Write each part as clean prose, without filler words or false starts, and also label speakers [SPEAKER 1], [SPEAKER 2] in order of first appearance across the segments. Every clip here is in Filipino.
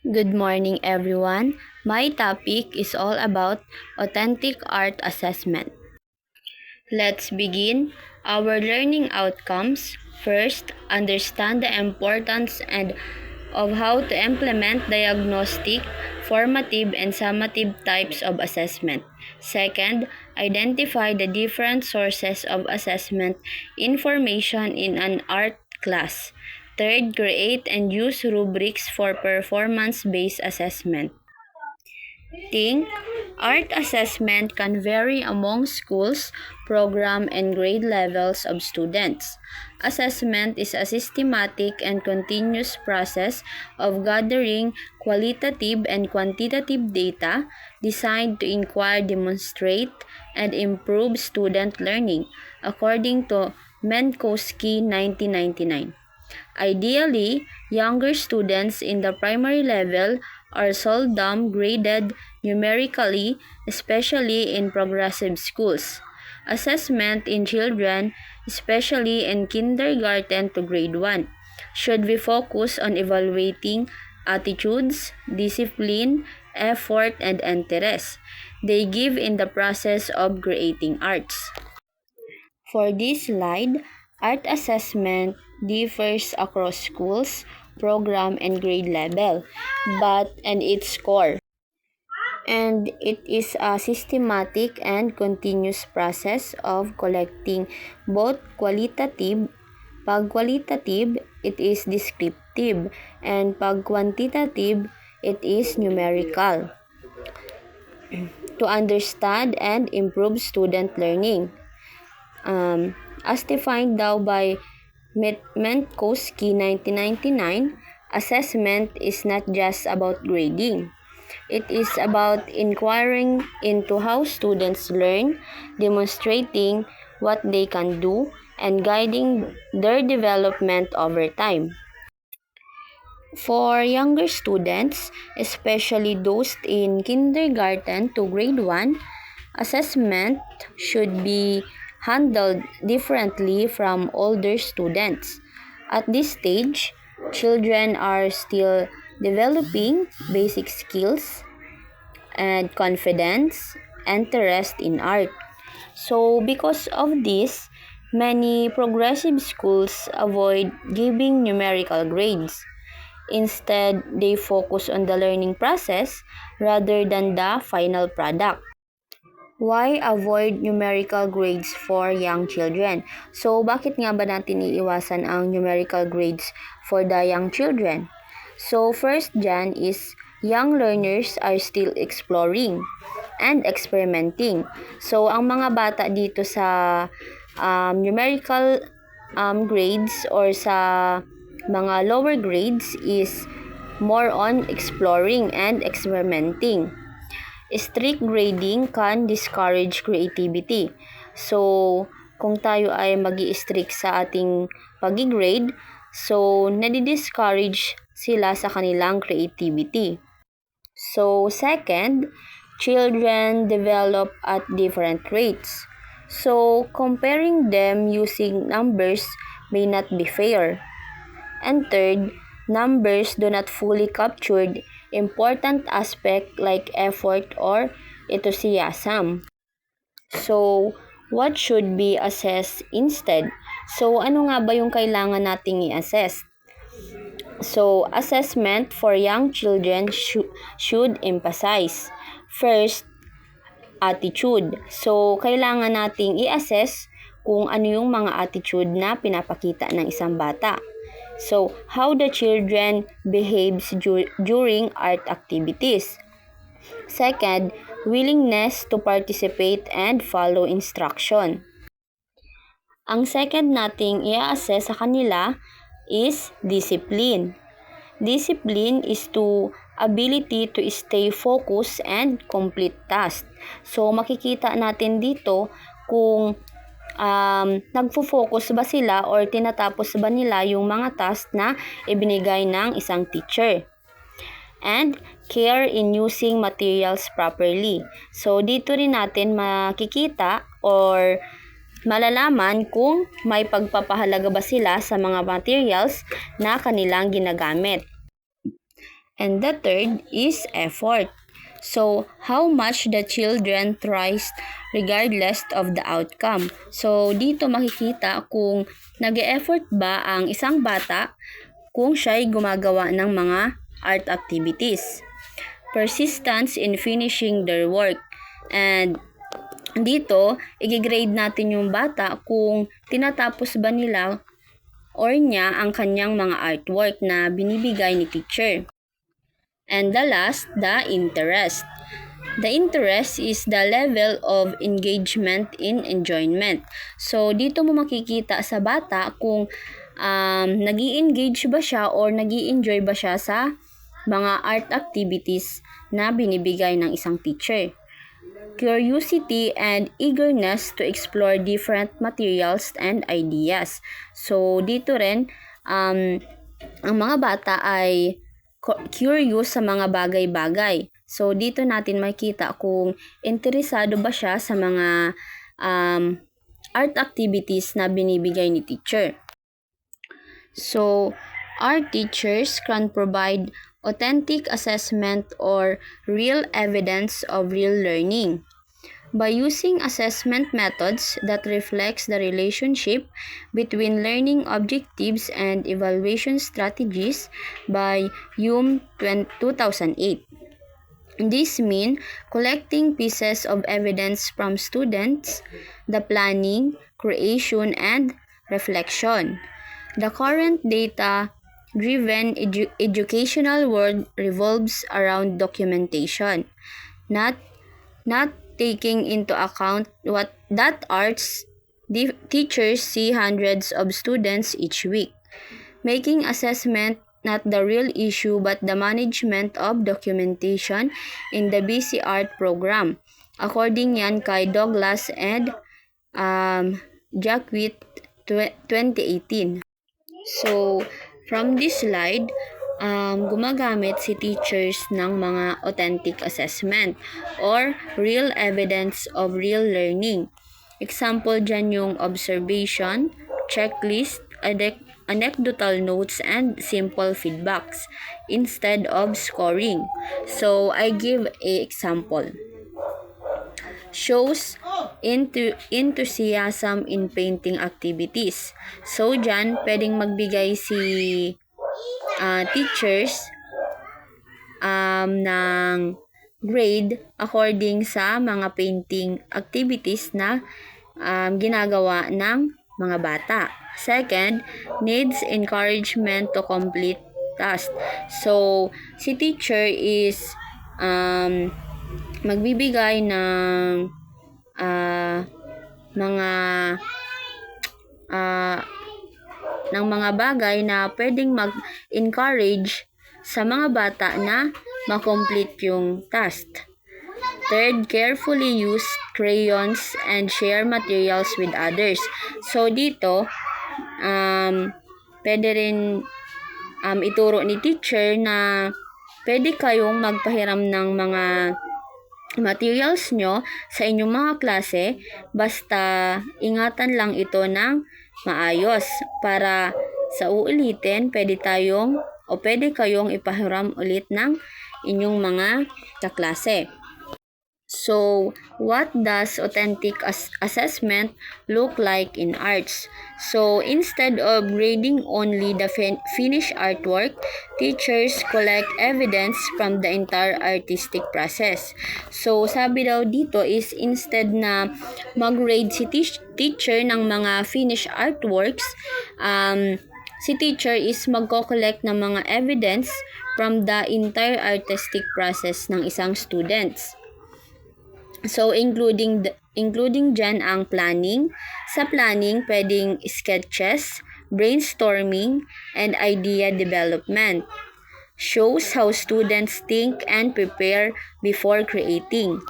[SPEAKER 1] Good morning, everyone. My topic is all about authentic art assessment. Let's begin our learning outcomes. First, understand the importance and of how to implement diagnostic, formative, and summative types of assessment. Second, identify the different sources of assessment information in an art class. Third, create and use rubrics for performance-based assessment. Think, art assessment can vary among schools, program, and grade levels of students. Assessment is a systematic and continuous process of gathering qualitative and quantitative data designed to inquire, demonstrate, and improve student learning, according to Menkowski 1999. Ideally, younger students in the primary level are seldom graded numerically, especially in progressive schools. Assessment in children, especially in kindergarten to grade 1, should be focused on evaluating attitudes, discipline, effort, and interest they give in the process of creating arts. For this slide, art assessment differs across schools, program, and grade level, and its core. And it is a systematic and continuous process of collecting both qualitative. Pag qualitative, it is descriptive, and pag quantitative, it is numerical to understand and improve student learning. As defined daw by Menkowski 1999, assessment is not just about grading. It is about inquiring into how students learn, demonstrating what they can do, and guiding their development over time. For younger students, especially those in kindergarten to grade 1, assessment should be handled differently from older students. At this stage, children are still developing basic skills and confidence, interest in art. So, because of this, many progressive schools avoid giving numerical grades. Instead, they focus on the learning process rather than the final product. Why avoid numerical grades for young children? So, bakit nga ba natin iiwasan ang numerical grades for the young children? So, first dyan is young learners are still exploring and experimenting. So, ang mga bata dito sa numerical grades or sa mga lower grades is more on exploring and experimenting. Strict grading can discourage creativity. So, kung tayo ay mag-i-strict sa ating pag-grade, so nadi-discourage sila sa kanilang creativity. So, second, children develop at different rates. So, comparing them using numbers may not be fair. And third, numbers do not fully capture important aspect like effort or enthusiasm. So, what should be assessed instead? So, ano nga ba yung kailangan nating i-assess? So, assessment for young children should emphasize. First, attitude. So, kailangan nating i-assess kung ano yung mga attitude na pinapakita ng isang bata. So, how the children behaves during art activities. Second, willingness to participate and follow instruction. Ang second nating i-assess sa kanila is discipline. Discipline is to ability to stay focused and complete task. So, makikita natin dito kung nagfo-focus ba sila or tinatapos ba nila yung mga task na ibinigay ng isang teacher. And care in using materials properly. So, dito rin natin makikita or malalaman kung may pagpapahalaga ba sila sa mga materials na kanilang ginagamit. And the third is effort. So, how much the children tries regardless of the outcome. So, dito makikita kung nag-e-effort ba ang isang bata kung siya'y gumagawa ng mga art activities. Persistence in finishing their work. And dito, i-grade natin yung bata kung tinatapos ba nila or niya ang kanyang mga artwork na binibigay ni teacher. And the last, the interest. The interest is the level of engagement in enjoyment. So, dito mo makikita sa bata kung nag-i-engage ba siya or nag-i-enjoy ba siya sa mga art activities na binibigay ng isang teacher. Curiosity and eagerness to explore different materials and ideas. So, dito rin, ang mga bata ay curious sa mga bagay-bagay. So, dito natin makita kung interesado ba siya sa mga art activities na binibigay ni teacher. So, our teachers can provide authentic assessment or real evidence of real learning. By using assessment methods that reflects the relationship between learning objectives and evaluation strategies by Hume 2008. This means collecting pieces of evidence from students, the planning, creation, and reflection. The current data-driven educational world revolves around documentation, not taking into account that arts teachers see hundreds of students each week, making assessment not the real issue but the management of documentation in the BC Art program. According yan kay Douglas and Jacquet 2018. So, from this slide, gumagamit si teachers ng mga authentic assessment or real evidence of real learning. Example dyan yung observation, checklist, anecdotal notes, and simple feedbacks instead of scoring. So, I give a example. Shows enthusiasm in painting activities. So, dyan, pwedeng magbigay si teachers ng grade according sa mga painting activities na ginagawa ng mga bata. Second, needs encouragement to complete tasks. So, si teacher is magbibigay ng mga bagay na pwedeng mag-encourage sa mga bata na makomplete yung task. Third, carefully use crayons and share materials with others. So, dito, pwede rin ituro ni teacher na pwede kayong magpahiram ng mga materials nyo sa inyong mga klase, basta ingatan lang ito ng maayos para sa uulitin, pwede kayong ipahiram ulit ng inyong mga kaklase. So, what does authentic assessment look like in arts? So, instead of grading only the finished artwork, teachers collect evidence from the entire artistic process. So, sabi daw dito is instead na mag-grade si teacher ng mga finished artworks, si teacher is magko-collect ng mga evidence from the entire artistic process ng isang students. So, including dyan ang planning. Sa planning, pwedeng sketches, brainstorming, and idea development. Shows how students think and prepare before creating.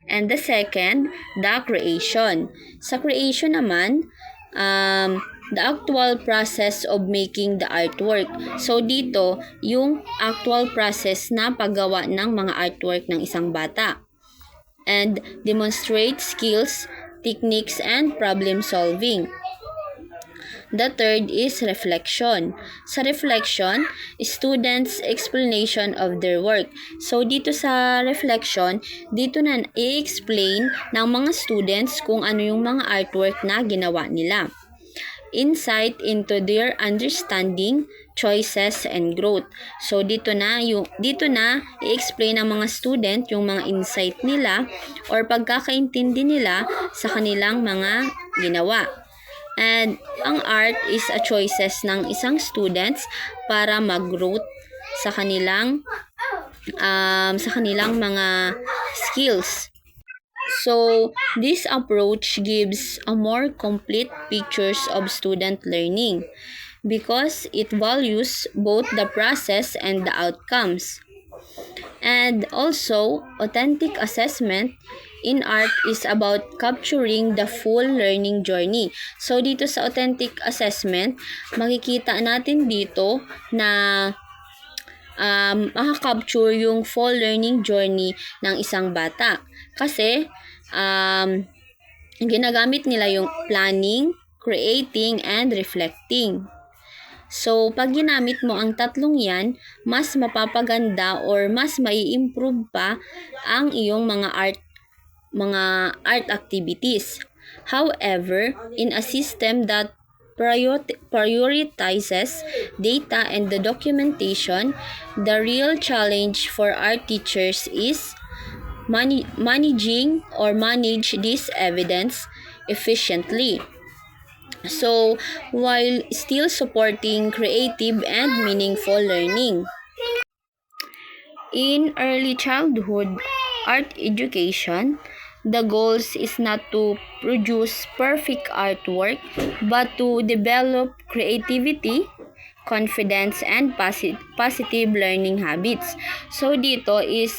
[SPEAKER 1] And the second, the creation. Sa creation naman, the actual process of making the artwork. So, dito, yung actual process na paggawa ng mga artwork ng isang bata. And demonstrate skills, techniques, and problem solving. The third is reflection. Sa reflection, students' explanation of their work. So, dito sa reflection, dito na i-explain ng mga students kung ano yung mga artwork na ginawa nila. Insight into their understanding, choices, and growth. So, dito na i-explain ng mga student yung mga insight nila or pagkakaintindi nila sa kanilang mga ginawa. And ang art is a choices ng isang students para mag-growth sa kanilang mga skills. So, this approach gives a more complete pictures of student learning because it values both the process and the outcomes. And also, authentic assessment in art is about capturing the full learning journey. So, dito sa authentic assessment, makikita natin dito na makakapture yung full learning journey ng isang bata. Kasi, ginagamit nila yung planning, creating, and reflecting. So, pag ginamit mo ang tatlong yan, mas mapapaganda or mas mai-improve pa ang iyong mga art activities. However, in a system that prioritizes data and the documentation, the real challenge for art teachers is manage this evidence efficiently. So, while still supporting creative and meaningful learning. In early childhood art education, the goals is not to produce perfect artwork, but to develop creativity, confidence, and positive learning habits. So, dito is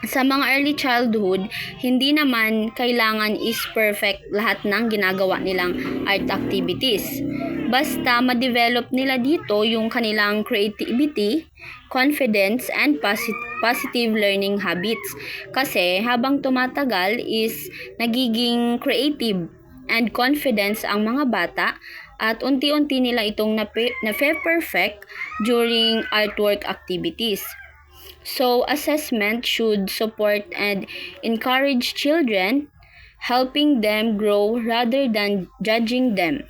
[SPEAKER 1] sa mga early childhood, hindi naman kailangan is perfect lahat ng ginagawa nilang art activities. Basta ma-develop nila dito yung kanilang creativity, confidence, and positive learning habits. Kasi habang tumatagal is nagiging creative and confidence ang mga bata at unti-unti nila itong na-perfect during artwork activities. So, assessment should support and encourage children, helping them grow rather than judging them.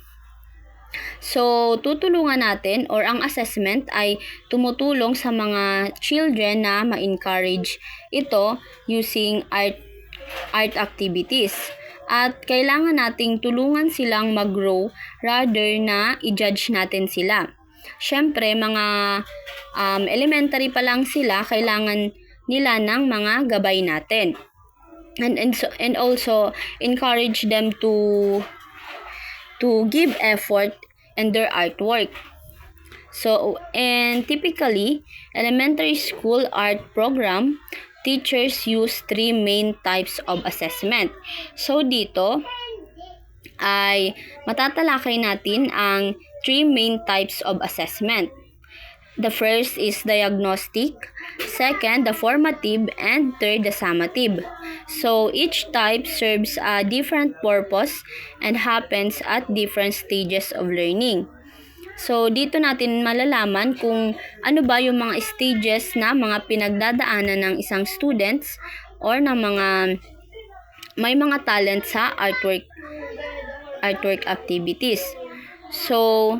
[SPEAKER 1] So, tutulungan natin or ang assessment ay tumutulong sa mga children na ma-encourage ito using art activities. At kailangan nating tulungan silang mag-grow rather na i-judge natin sila. Siyempre, mga elementary pa lang sila, kailangan nila ng mga gabay natin. And also encourage them to give effort in their artwork. So, and typically, elementary school art program, teachers use 3 main types of assessment. So, dito ay matatalakay natin ang 3 main types of assessment. The first is diagnostic, second, the formative, and third, the summative. So, each type serves a different purpose and happens at different stages of learning. So, dito natin malalaman kung ano ba yung mga stages na mga pinagdadaanan ng isang students or ng may mga talent sa artwork activities. So,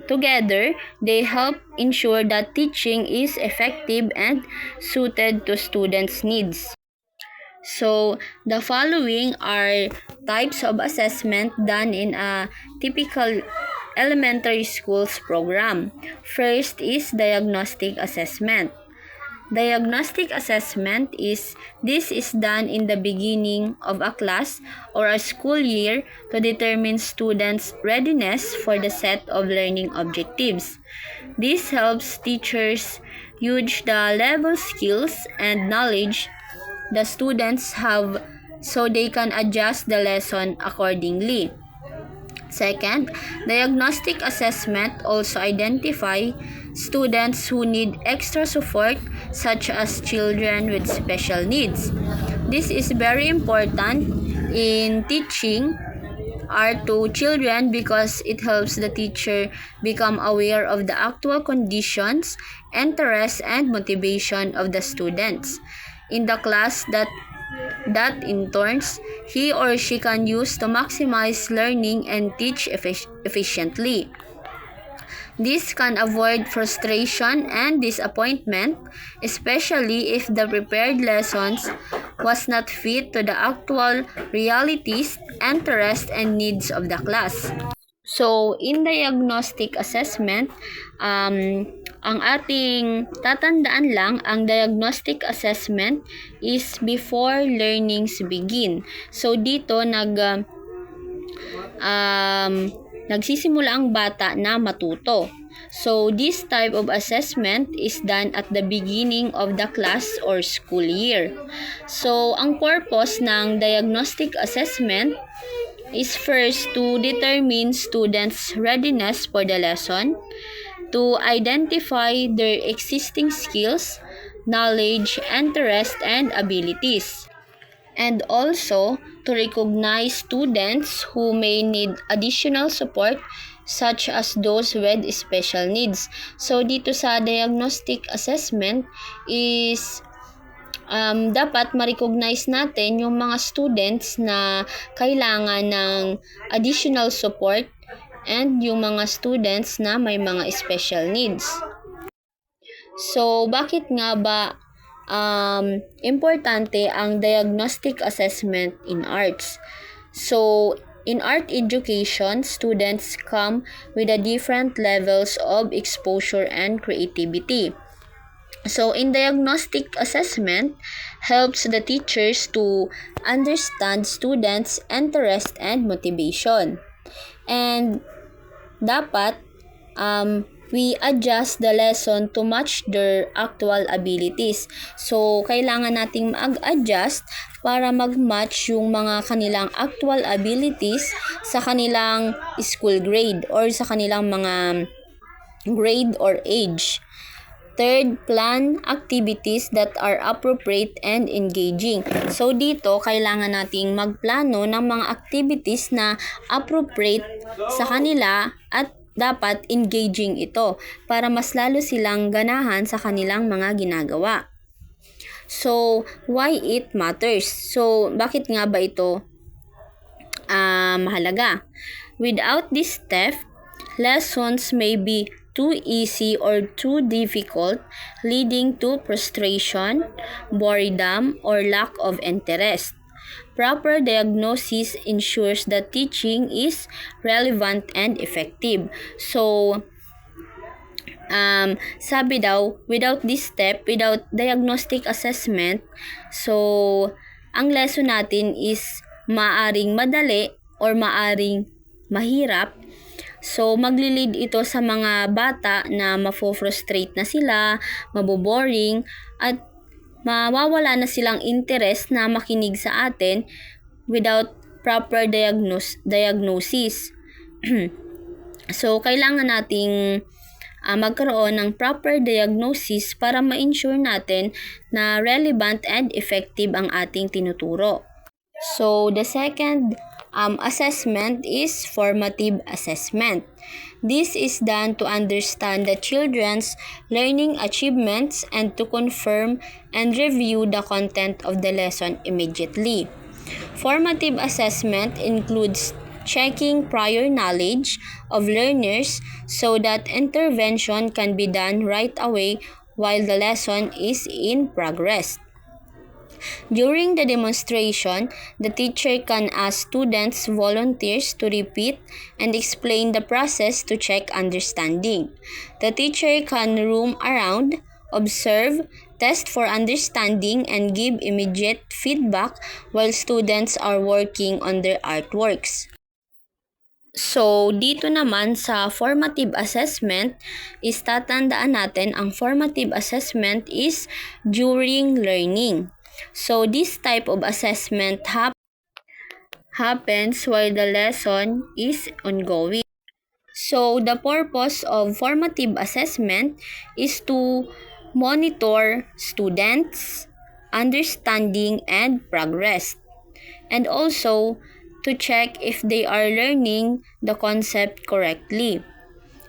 [SPEAKER 1] together, they help ensure that teaching is effective and suited to students' needs. So, the following are types of assessment done in a typical elementary school's program. First is diagnostic assessment. Diagnostic assessment is done in the beginning of a class or a school year to determine students' readiness for the set of learning objectives. This helps teachers gauge the level skills and knowledge the students have so they can adjust the lesson accordingly. Second, diagnostic assessment also identify students who need extra support such as children with special needs. This is very important in teaching are to children because it helps the teacher become aware of the actual conditions, interests, and motivation of the students in the class that in turns he or she can use to maximize learning and teach efficiently. This can avoid frustration and disappointment, especially if the prepared lessons was not fit to the actual realities, interests, and needs of the class. So, in diagnostic assessment, ang ating tatandaan lang, ang diagnostic assessment is before learnings begin. So, dito nagsisimula ang bata na matuto. So, this type of assessment is done at the beginning of the class or school year. So, ang purpose ng diagnostic assessment is first to determine students' readiness for the lesson, to identify their existing skills, knowledge, interest, and abilities, and also to recognize students who may need additional support such as those with special needs. So, dito sa diagnostic assessment is dapat ma-recognize natin yung mga students na kailangan ng additional support and yung mga students na may mga special needs. So, bakit nga ba importante ang diagnostic assessment in arts? So, in art education, students come with a different levels of exposure and creativity. So, in diagnostic assessment, helps the teachers to understand students' interest and motivation. And dapat we adjust the lesson to match their actual abilities. So, kailangan nating mag-adjust para mag-match yung mga kanilang actual abilities sa kanilang school grade or sa kanilang mga grade or age. Third, plan activities that are appropriate and engaging. So, dito, kailangan nating magplano ng mga activities na appropriate sa kanila at dapat engaging ito para mas lalo silang ganahan sa kanilang mga ginagawa. So, why it matters? So, bakit nga ba ito mahalaga? Without this step, lessons may be too easy or too difficult, leading to frustration, boredom, or lack of interest. Proper diagnosis ensures that teaching is relevant and effective. So, sabi daw, without this step, without diagnostic assessment, so, ang lesson natin is maaring madali or maaring mahirap. So, magli-lead ito sa mga bata na mafo-frustrate na sila, maboboring, at mawawala na silang interest na makinig sa atin without proper diagnosis. So, kailangan nating magkaroon ng proper diagnosis para ma-ensure natin na relevant and effective ang ating tinuturo. So, the second assessment is formative assessment. This is done to understand the children's learning achievements and to confirm and review the content of the lesson immediately. Formative assessment includes checking prior knowledge of learners so that intervention can be done right away while the lesson is in progress. During the demonstration, the teacher can ask students volunteers to repeat and explain the process to check understanding. The teacher can roam around, observe, test for understanding, and give immediate feedback while students are working on their artworks. So, dito naman sa formative assessment, is tatandaan natin ang formative assessment is during learning. So, this type of assessment happens while the lesson is ongoing. So, the purpose of formative assessment is to monitor students' understanding and progress, and also to to check if they are learning the concept correctly.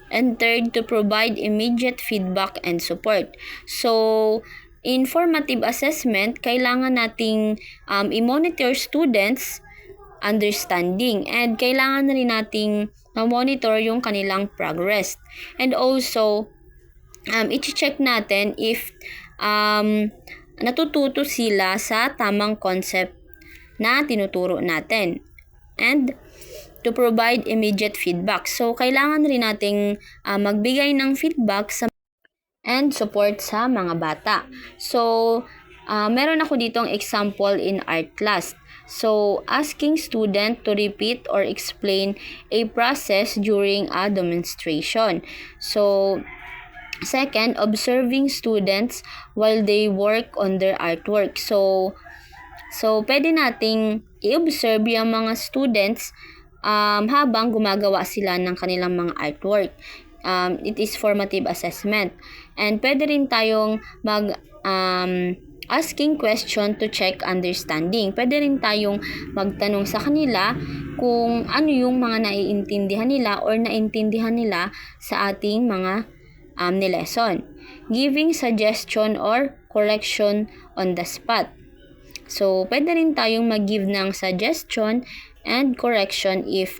[SPEAKER 1] And third, to provide immediate feedback and support. So, in formative assessment, kailangan nating i-monitor students' understanding and kailangan rin nating ma-monitor yung kanilang progress. And also, i-check natin if natututo sila sa tamang concept na tinuturo natin. And to provide immediate feedback. So, kailangan rin nating magbigay ng feedback sa and support sa mga bata. So, meron ako ditong example in art class. So, asking student to repeat or explain a process during a demonstration. So, second, observing students while they work on their artwork. So pwede nating i-observe yung mga students habang gumagawa sila ng kanilang mga artwork. It is formative assessment. And pwede rin tayong asking question to check understanding. Pwede rin tayong magtanong sa kanila kung ano yung mga naiintindihan nila or naintindihan nila sa ating mga lesson. Giving suggestion or correction on the spot. So, pwede rin tayong mag-give ng suggestion and correction if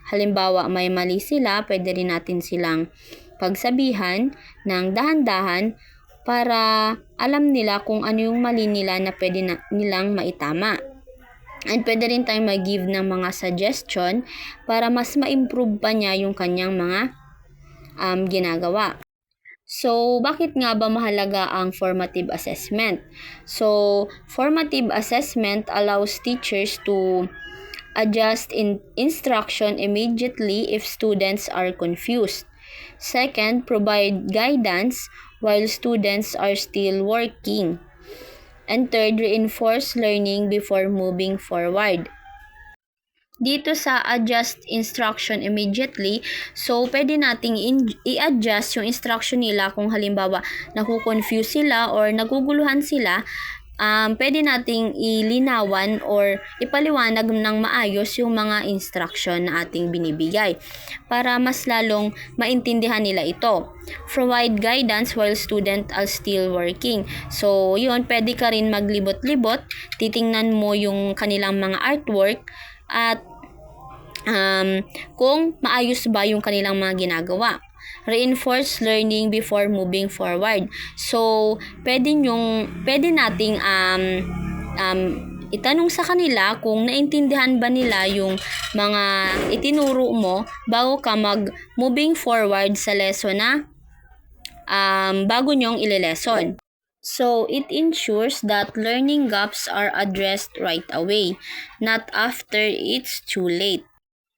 [SPEAKER 1] halimbawa may mali sila, pwede rin natin silang pagsabihan ng dahan-dahan para alam nila kung ano yung mali nila na pwede nilang maitama. And pwede rin tayong mag-give ng mga suggestion para mas ma-improve pa niya yung kanyang mga ginagawa. So, bakit nga ba mahalaga ang formative assessment? So, formative assessment allows teachers to adjust instruction immediately if students are confused. Second, provide guidance while students are still working. And third, reinforce learning before moving forward. Dito sa adjust instruction immediately, so pwede nating i-adjust yung instruction nila kung halimbawa naku-confuse sila or naguguluhan sila. Pwede nating ilinawan or ipaliwanag ng maayos yung mga instruction na ating binibigay para mas lalong maintindihan nila ito. Provide guidance while students are still working. So, yun, pwede ka rin maglibot-libot, titingnan mo yung kanilang mga artwork at kung maayos ba yung kanilang mga ginagawa. Reinforce learning before moving forward. So, pwede nating itanong sa kanila kung naintindihan ba nila yung mga itinuro mo bago ka moving forward sa lesson na bago nyong ile-lesson. So, it ensures that learning gaps are addressed right away, not after it's too late.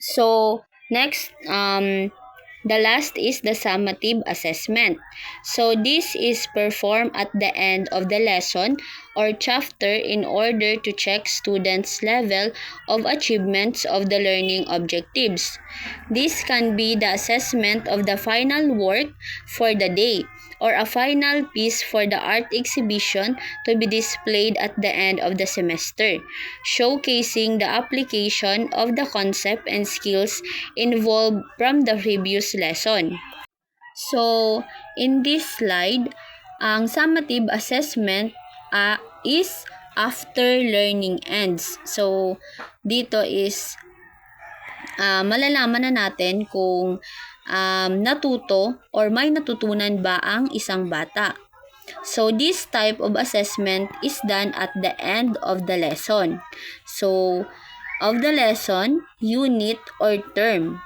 [SPEAKER 1] So, next, the last is the summative assessment. So, this is performed at the end of the lesson or chapter in order to check students' level of achievements of the learning objectives. This can be the assessment of the final work for the day or a final piece for the art exhibition to be displayed at the end of the semester, showcasing the application of the concept and skills involved from the previous lesson. So, in this slide, ang summative assessment is after learning ends. So, dito is malalaman na natin kung natuto or may natutunan ba ang isang bata. So, this type of assessment is done at the end of the lesson. So, of the lesson, unit, or term.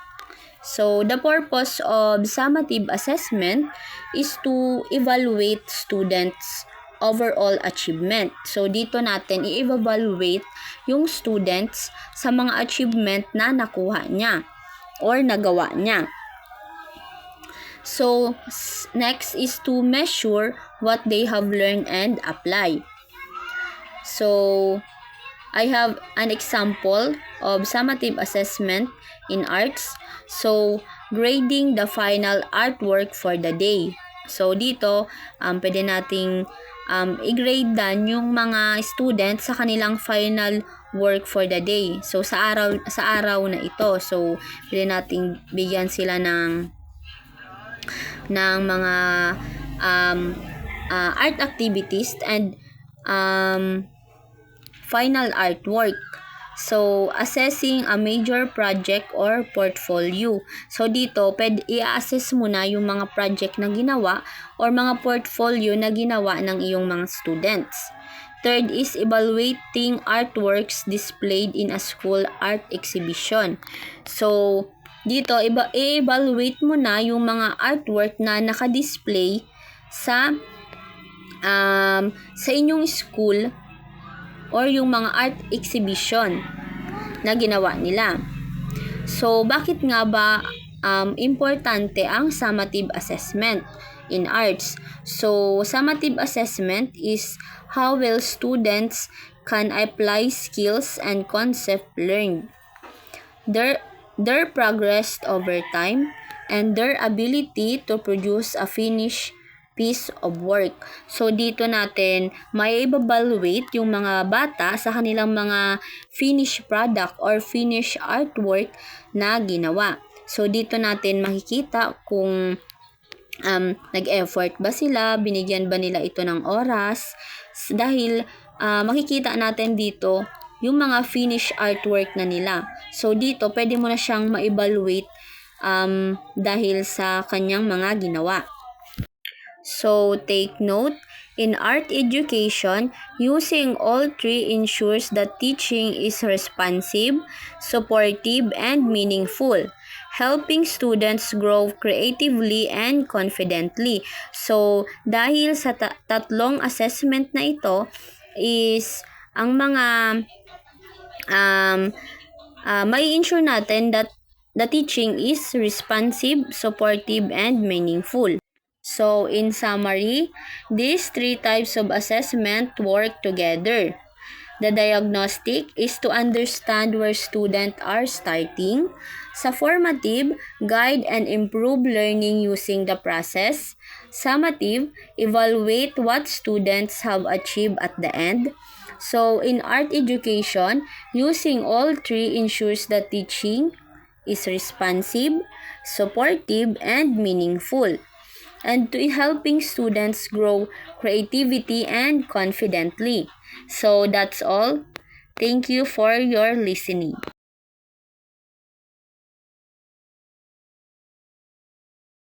[SPEAKER 1] So, the purpose of summative assessment is to evaluate students' overall achievement. So, dito natin i-evaluate yung students sa mga achievement na nakuha niya or nagawa niya. So, next is to measure what they have learned and apply. So, I have an example of summative assessment in arts. So, grading the final artwork for the day. So, dito, pwede nating i-grade yung mga students sa kanilang final work for the day. So sa araw na ito, so pwede nating bigyan sila ng mga art activities and final artwork. So, assessing a major project or portfolio. So, dito, i-assess mo na yung mga project na ginawa or mga portfolio na ginawa ng iyong mga students. Third is evaluating artworks displayed in a school art exhibition. So, dito, i-evaluate mo na yung mga artwork na naka-display sa inyong school or yung mga art exhibition na ginawa nila. So, bakit nga ba importante ang summative assessment in arts? So, summative assessment is how well students can apply skills and concept learned, their progress over time, and their ability to produce a finished piece of work. So, dito natin may evaluate yung mga bata sa kanilang mga finished product or finished artwork na ginawa. So, dito natin makikita kung nag-effort ba sila, binigyan ba nila ito ng oras, dahil makikita natin dito yung mga finished artwork na nila. So, dito pwede mo na siyang ma-evaluate dahil sa kanyang mga ginawa. So, take note, in art education, using all three ensures that teaching is responsive, supportive, and meaningful, helping students grow creatively and confidently. So, dahil sa tatlong assessment na ito is ang mga may ensure natin that the teaching is responsive, supportive, and meaningful. So, in summary, these three types of assessment work together. The diagnostic is to understand where students are starting. Sa formative, guide and improve learning using the process. Summative, evaluate what students have achieved at the end. So, in art education, using all three ensures that teaching is responsive, supportive, and meaningful, and to helping students grow creativity and confidently. So that's all. Thank you for your listening.